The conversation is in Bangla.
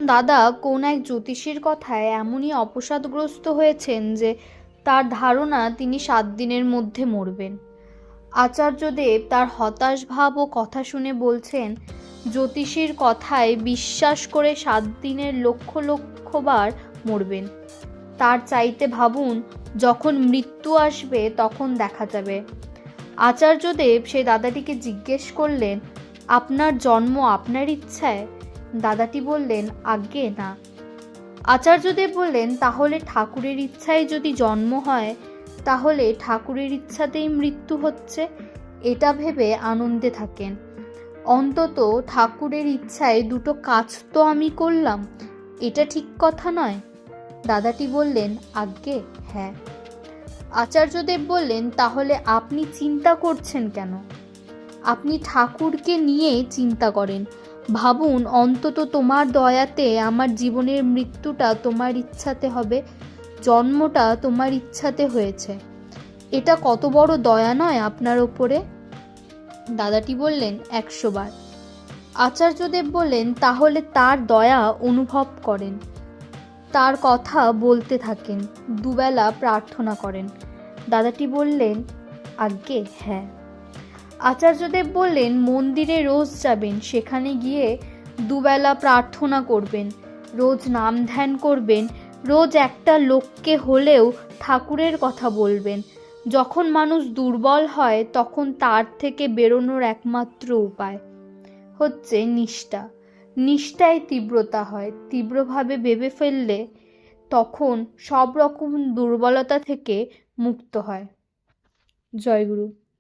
দাদা কোন এক জ্যোতিষীর কথায় এমনই অপসাদগ্রস্ত হয়েছেন যে তার ধারণা তিনি 7 দিনের মধ্যে মরবেন। আচার্যদেব তার হতাশ ভাব ও কথা শুনে বলছেন, জ্যোতিষীর কথায় বিশ্বাস করে 7 দিনের লক্ষ লক্ষবার মরবেন। তার চাইতে ভাবুন, যখন মৃত্যু আসবে তখন দেখা যাবে। আচার্যদেব সেই দাদাটিকে জিজ্ঞেস করলেন, আপনার জন্ম আপনার ইচ্ছায়? দাদাটি বললেন, আজ্ঞে না। আচার্যদেব বললেন, তাহলে ঠাকুরের ইচ্ছায় যদি জন্ম হয়, তাহলে ঠাকুরের ইচ্ছাতেই মৃত্যু হচ্ছে, এটা ভেবে আনন্দে থাকেন। অন্তত ঠাকুরের ইচ্ছায় দুটো কাজ তো আমি করলাম, এটা ঠিক কথা নয়? দাদাটি বললেন, আজ্ঞে হ্যাঁ। আচার্যদেব বললেন, তাহলে আপনি চিন্তা করছেন কেন? আপনি ঠাকুরকে নিয়ে চিন্তা করেন। ভাবুন, অন্তত তোমার দয়াতে আমার জীবনের মৃত্যুটা তোমার ইচ্ছাতে হবে, জন্মটা তোমার ইচ্ছাতে হয়েছে। এটা কত বড় দয়া নয় আপনার ওপরে? দাদাটি বললেন, 100 বার। আচার্যদেব বললেন, তাহলে তার দয়া অনুভব করেন, তার কথা বলতে থাকেন, দুবেলা প্রার্থনা করেন। দাদাটি বললেন, আজ্ঞে হ্যাঁ। আচার্যদেব বললেন, মন্দিরে রোজ যাবেন, সেখানে গিয়ে দুবেলা প্রার্থনা করবেন, রোজ নাম ধ্যান করবেন, রোজ একটা লোককে হলেও ঠাকুরের কথা বলবেন। যখন মানুষ দুর্বল হয় তখন তার থেকে বেরোনোর একমাত্র উপায় হচ্ছে নিষ্ঠা। নিষ্ঠায় তীব্রতা হয়, তীব্রভাবে ভেবে ফেললে তখন সব রকম দুর্বলতা থেকে মুক্ত হয়। জয় গুরু।